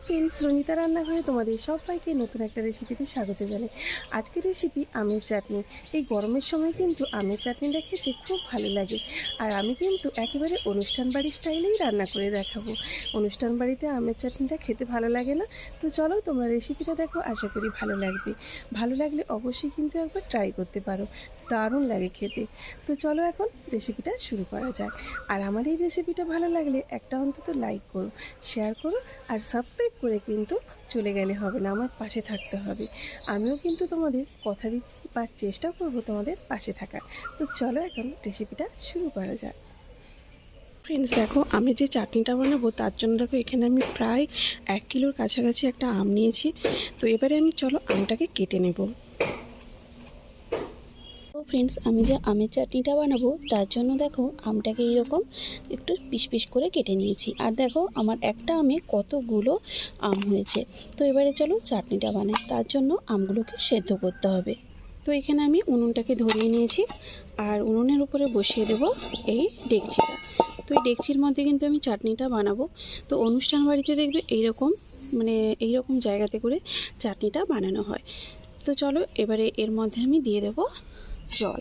Friends, Ranjita রান্নাঘরে তোমাদের সবাইকে নতুন একটা রেসিপিতে স্বাগত জানাই। আজকের রেসিপি আমের চাটনি। এই গরমের সময় কিন্তু আমের চাটনিটা খেতে খুব ভালো লাগে। আর আমি কিন্তু একেবারে অনুষ্ঠান বাড়ির স্টাইলেই রান্না করে দেখাবো। অনুষ্ঠান বাড়িতে আমের চাটনিটা খেতে ভালো লাগে না? তো চলো তোমরা রেসিপিটা দেখো, আশা করি ভালো লাগবে। ভালো লাগলে অবশ্যই কিন্তু একবার ট্রাই করতে পারো, দারুণ লাগে খেতে। তো চলো এখন রেসিপিটা শুরু করা যাক। আর আমার এই রেসিপিটা ভালো লাগলে একটা অন্তত লাইক করো, শেয়ার করো, আর সাবস্ক্রাইব করে কিন্তু চলে গেলে হবে না, আমার পাশে থাকতে হবে। আমিও কিন্তু তোমাদের কথা দিচ্ছি বা চেষ্টা করব তোমাদের পাশে থাকার। তো চলো এখন রেসিপিটা শুরু করা যাক। ফ্রেন্ডস দেখো, আমি যে চাটনিটা বানাবো তার জন্য দেখো এখানে আমি প্রায় 1 কিলোর কাছাকাছি একটা আম নিয়েছি। তো এবারে আমি চলো আমটাকে কেটে নেব। তো ফ্রেন্ডস, আমি যে আমের চাটনিটা বানাবো তার জন্য দেখো আমটাকে এইরকম একটু পিস পিস করে কেটে নিয়েছি। আর দেখো আমার একটা আমে কতগুলো আম হয়েছে। তো এবারে চলো চাটনিটা বানাই। তার জন্য আমগুলোকে সেদ্ধ করতে হবে। তো এখানে আমি উনুনটাকে ধরিয়ে নিয়েছি আর উনুনের উপরে বসিয়ে দেব এই ডেকচিটা। তো এই ডেকচির মধ্যে কিন্তু আমি চাটনিটা বানাবো। তো অনুষ্ঠান বাড়িতে দেখবে এইরকম জায়গাতে করে চাটনিটা বানানো হয়। তো চলো এবারে এর মধ্যে আমি দিয়ে দেব জল।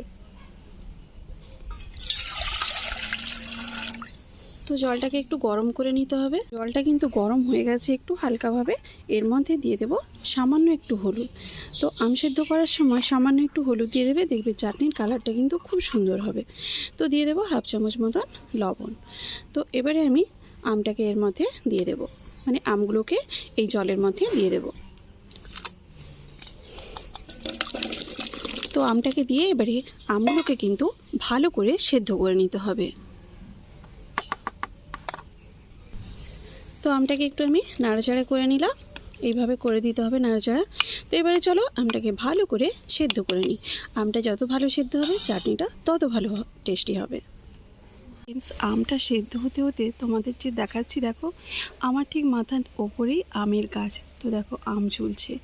তো জলটাকে একটু গরম করে নিতে হবে। জলটা কিন্তু গরম হয়ে গেছে একটু হালকাভাবে। এর মধ্যে দিয়ে দেব সামান্য একটু হলুদ। তো আম সেদ্ধ করার সময় সামান্য একটু হলুদ দিয়ে দেবে, দেখবে চাটনির কালারটা কিন্তু খুব সুন্দর হবে। তো দিয়ে দেব 1/2 চামচ মতন লবণ। তো এবারে আমি আমটাকে এর মধ্যে দিয়ে দেব, আমগুলোকে এই জলের মধ্যে দিয়ে দেব। তো আমটাকে দিয়ে এবারে আমগুলোকে কিন্তু ভালো করে সেদ্ধ করে নিতে হবে। তো আমটাকে একটু আমি নাড়াচাড়া করে নিলাম, এইভাবে করে দিতে হবে নাড়াচাড়া। তো এবারে চলো আমটাকে ভালো করে সেদ্ধ করে নিই। আমটা যত ভালো সেদ্ধ হবে চাটনিটা তত ভালো টেস্টি হবে। আমটা সেদ্ধ হতে হতে তোমাদের যে দেখাচ্ছি, দেখো আমার ঠিক মাথার ওপরেই আমের গাছ। তো দেখো আম ঝুলছে।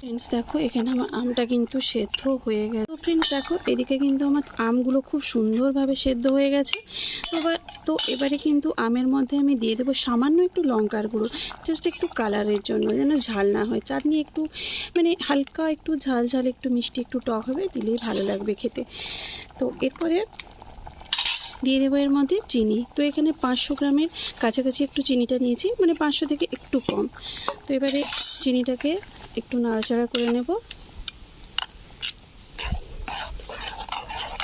ফ্রেন্ডস দেখো, এখানে আমার আমটা কিন্তু সেদ্ধ হয়ে গেছে। তো ফ্রেন্ডস দেখো, এদিকে কিন্তু আমার আমগুলো খুব সুন্দরভাবে সেদ্ধ হয়ে গেছে। তো এবারে কিন্তু আমের মধ্যে আমি দিয়ে দেবো সামান্য একটু লঙ্কার গুঁড়ো, জাস্ট একটু কালারের জন্য, যেন ঝাল না হয়। চাটনি একটু হালকা একটু ঝাল ঝাল, একটু মিষ্টি, একটু টক হবে, দিলেই ভালো লাগবে খেতে। তো এরপরে দিয়ে দেবো এর মধ্যে চিনি। তো এখানে 500 গ্রামের কাছাকাছি একটু চিনিটা নিয়েছি, 500 থেকে একটু কম। তো এবারে চিনিটাকে একটু নাড়াচাড়া করে নেব।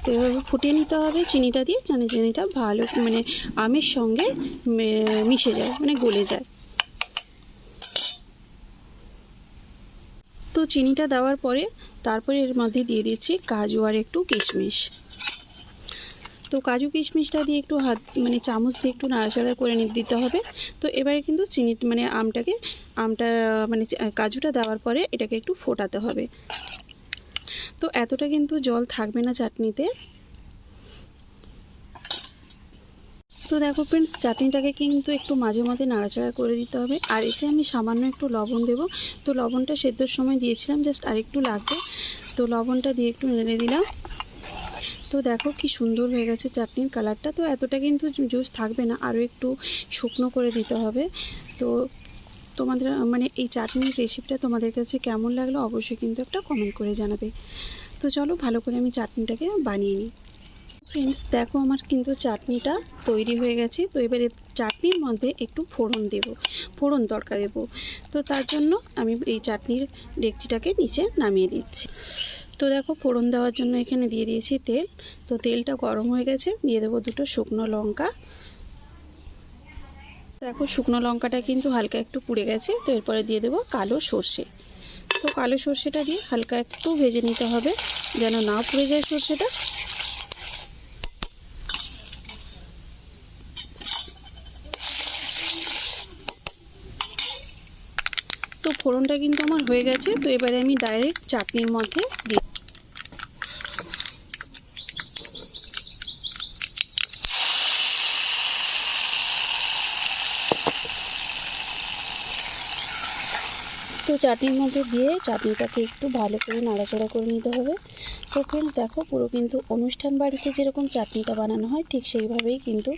তো এভাবে ফুটিয়ে নিতে হবে চিনিটা দিয়ে, যেন চিনিটা ভালো আমের সঙ্গে মিশে যায়, গলে যায়। তো চিনিটা দেওয়ার পরে তারপরে এর মধ্যে দিয়ে দিচ্ছি কাজু আর একটু কিশমিশ। তো কাজু কিশমিশটা দিয়ে একটু চামচ দিয়ে একটু নাড়াচাড়া করে দিতে হবে। তো এবারে কিন্তু কাজুটা দেওয়ার পরে এটাকে একটু ফোটাতে হবে। তো এতটা কিন্তু জল থাকবে না চাটনিতে। তো দেখো ফ্রেন্ডস, চাটনিটাকে কিন্তু একটু মাঝে মাঝে নাড়াচাড়া করে দিতে হবে। আর এতে আমি সামান্য একটু লবণ দেব। তো লবণটা সেদ্ধর সময় দিয়েছিলাম, জাস্ট আরেকটু লাগবে। তো লবণটা দিয়ে একটু নেড়ে দিলাম। তো দেখো কি সুন্দর হয়ে গেছে চাটনির কালারটা। তো এতটা কিন্তু জুস থাকবে না, আরও একটু শুকনো করে দিতে হবে। তো তোমাদের এই চাটনির রেসিপিটা তোমাদের কাছে কেমন লাগলো অবশ্যই কিন্তু একটা কমেন্ট করে জানাবে। তো চলো ভালো করে আমি চাটনিটাকে বানিয়ে নিই। ফ্রেন্ডস দেখো, আমার কিন্তু চাটনিটা তৈরি হয়ে গেছে। তো এবারে চাটনির মধ্যে একটু ফোড়ন তড়কা দেবো। তো তার জন্য আমি এই চাটনির ডেকচিটাকে নিচে নামিয়ে দিচ্ছি। তো দেখো, ফোড়ন দেওয়ার জন্য এখানে দিয়ে দিয়েছি তেল। তো তেলটা গরম হয়ে গেছে, দিয়ে দেবো 2টো শুকনো লঙ্কা। দেখো শুকনো লঙ্কাটা কিন্তু হালকা একটু পুড়ে গেছে। তো এরপরে দিয়ে দেবো কালো সর্ষে। তো কালো সর্ষেটা দিয়ে হালকা একটু ভেজে নিতে হবে, যেন না পুড়ে যায় সর্ষেটা। তো ফোড়নটা কিন্তু আমার হয়ে গেছে। তো এবারে আমি ডাইরেক্ট চাটনির মধ্যে দিই। তো চাটনির মধ্যে দিয়ে চাটনিটাকে একটু ভালো করে নাড়াচাড়া করে নিতে হবে। তো ফ্রেন্ডস দেখো, পুরো কিন্তু অনুষ্ঠান বাড়িতে যেরকম চাটনিটা বানানো হয় ঠিক সেইভাবেই কিন্তু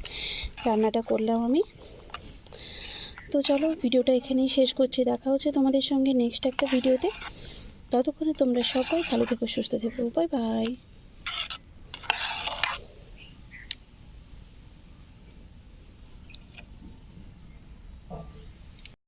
রান্নাটা করলাম আমি। তো চলো ভিডিওটা এখানেই শেষ করছি, দেখা হচ্ছে তোমাদের সঙ্গে নেক্সট একটা ভিডিওতে। ততক্ষণে তোমরা সবাই ভালো থেকো, সুস্থ থেকো, বাই বাই।